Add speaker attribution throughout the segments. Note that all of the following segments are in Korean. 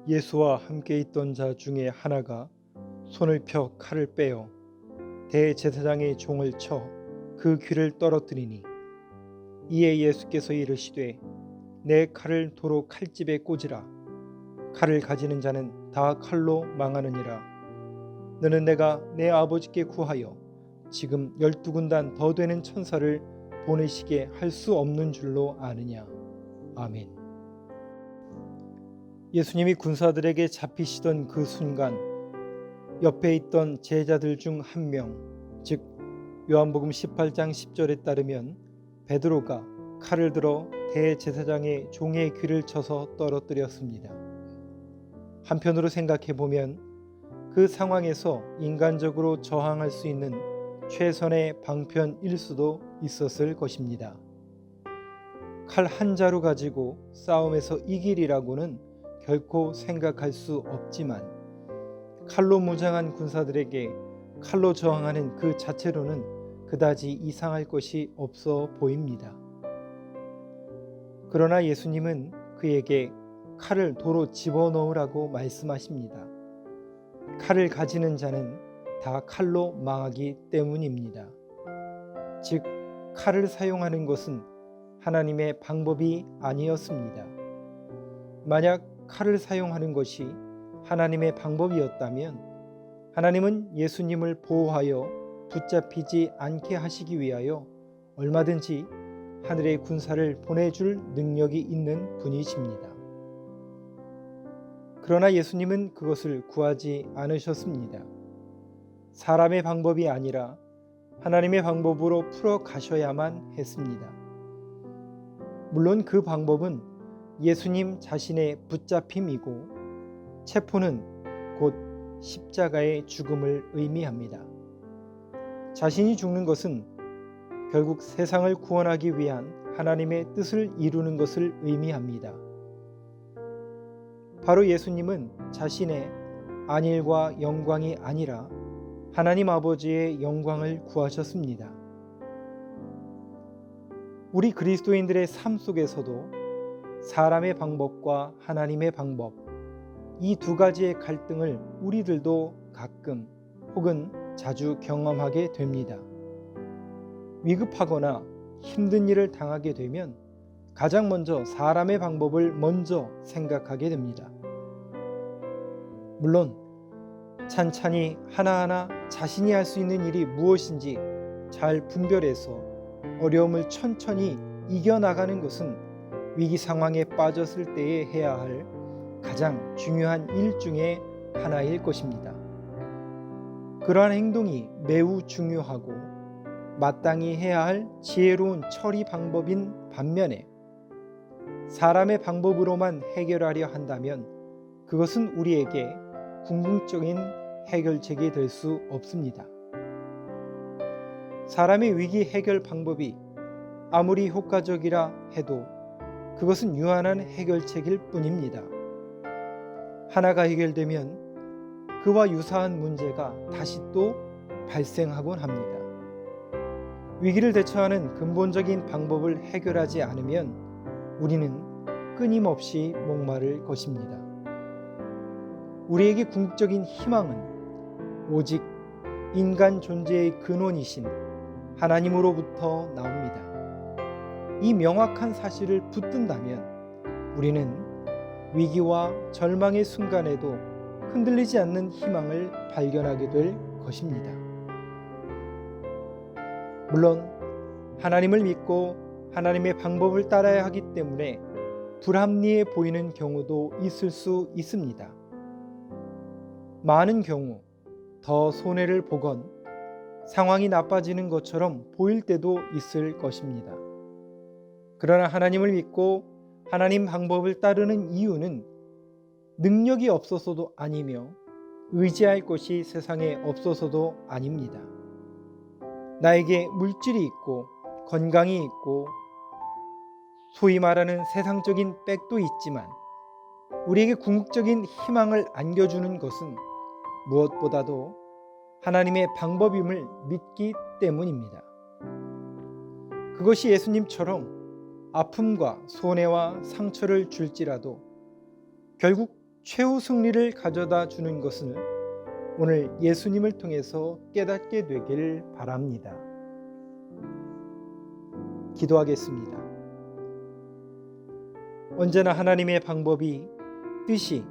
Speaker 1: 예수와 함께 있던 자 중에 하나가 손을 펴 칼을 빼어 대제사장의 종을 쳐 그 귀를 떨어뜨리니, 이에 예수께서 이르시되 내 칼을 도로 칼집에 꽂으라. 칼을 가지는 자는 다 칼로 망하느니라. 너는 내가 내 아버지께 구하여 지금 12군단 더 되는 천사를 보내시게 할 수 없는 줄로 아느냐. 아멘. 예수님이 군사들에게 잡히시던 그 순간 옆에 있던 제자들 중 한 명, 즉 요한복음 18장 10절에 따르면 베드로가 칼을 들어 대제사장의 종의 귀를 쳐서 떨어뜨렸습니다. 한편으로 생각해 보면 그 상황에서 인간적으로 저항할 수 있는 최선의 방편일 수도 있었을 것입니다. 칼 한 자루 가지고 싸움에서 이길이라고는 결코 생각할 수 없지만, 칼로 무장한 군사들에게 칼로 저항하는 그 자체로는 그다지 이상할 것이 없어 보입니다. 그러나 예수님은 그에게 칼을 도로 집어넣으라고 말씀하십니다. 칼을 가지는 자는 다 칼로 망하기 때문입니다. 즉, 칼을 사용하는 것은 하나님의 방법이 아니었습니다. 만약 칼을 사용하는 것이 하나님의 방법이었다면 하나님은 예수님을 보호하여 붙잡히지 않게 하시기 위하여 얼마든지 하늘의 군사를 보내줄 능력이 있는 분이십니다. 그러나 예수님은 그것을 구하지 않으셨습니다. 사람의 방법이 아니라 하나님의 방법으로 풀어 가셔야만 했습니다. 물론 그 방법은 예수님 자신의 붙잡힘이고, 체포는 곧 십자가의 죽음을 의미합니다. 자신이 죽는 것은 결국 세상을 구원하기 위한 하나님의 뜻을 이루는 것을 의미합니다. 바로 예수님은 자신의 안일과 영광이 아니라 하나님 아버지의 영광을 구하셨습니다. 우리 그리스도인들의 삶 속에서도 사람의 방법과 하나님의 방법, 이 두 가지의 갈등을 우리들도 가끔 혹은 자주 경험하게 됩니다. 위급하거나 힘든 일을 당하게 되면 가장 먼저 사람의 방법을 먼저 생각하게 됩니다. 물론 찬찬히 하나하나 자신이 할 수 있는 일이 무엇인지 잘 분별해서 어려움을 천천히 이겨나가는 것은 위기 상황에 빠졌을 때에 해야 할 가장 중요한 일 중에 하나일 것입니다. 그러한 행동이 매우 중요하고 마땅히 해야 할 지혜로운 처리 방법인 반면에, 사람의 방법으로만 해결하려 한다면 그것은 우리에게 궁극적인 해결책이 될 수 없습니다. 사람의 위기 해결 방법이 아무리 효과적이라 해도 그것은 유한한 해결책일 뿐입니다. 하나가 해결되면 그와 유사한 문제가 다시 또 발생하곤 합니다. 위기를 대처하는 근본적인 방법을 해결하지 않으면 우리는 끊임없이 목마를 것입니다. 우리에게 궁극적인 희망은 오직 인간 존재의 근원이신 하나님으로부터 나옵니다. 이 명확한 사실을 붙든다면 우리는 위기와 절망의 순간에도 흔들리지 않는 희망을 발견하게 될 것입니다. 물론 하나님을 믿고 하나님의 방법을 따라야 하기 때문에 불합리해 보이는 경우도 있을 수 있습니다. 많은 경우 더 손해를 보건 상황이 나빠지는 것처럼 보일 때도 있을 것입니다. 그러나 하나님을 믿고 하나님 방법을 따르는 이유는 능력이 없어서도 아니며 의지할 것이 세상에 없어서도 아닙니다. 나에게 물질이 있고 건강이 있고 소위 말하는 세상적인 빽도 있지만 우리에게 궁극적인 희망을 안겨주는 것은 무엇보다도 하나님의 방법임을 믿기 때문입니다. 그것이 예수님처럼 아픔과 손해와 상처를 줄지라도 결국 최후 승리를 가져다 주는 것을 오늘 예수님을 통해서 깨닫게 되길 바랍니다. 기도하겠습니다. 언제나 하나님의 방법이 뜻이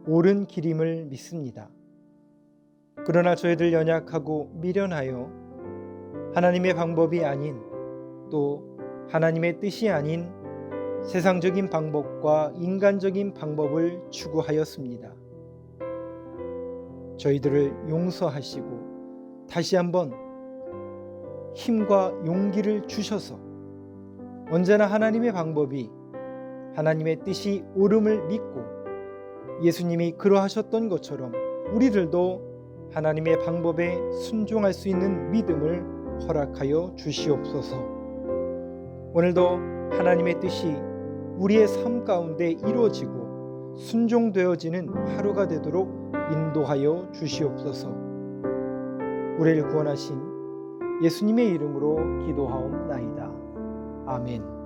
Speaker 1: 옳은 길임을 믿습니다. 그러나 저희들 연약하고 미련하여 하나님의 방법이 아닌 또 하나님의 뜻이 아닌 세상적인 방법과 인간적인 방법을 추구하였습니다. 저희들을 용서하시고 다시 한번 힘과 용기를 주셔서 언제나 하나님의 방법이 하나님의 뜻이 옳음을 믿고 예수님이 그러하셨던 것처럼 우리들도 하나님의 방법에 순종할 수 있는 믿음을 허락하여 주시옵소서. 오늘도 하나님의 뜻이 우리의 삶 가운데 이루어지고 순종되어지는 하루가 되도록 인도하여 주시옵소서. 우리를 구원하신 예수님의 이름으로 기도하옵나이다. 아멘.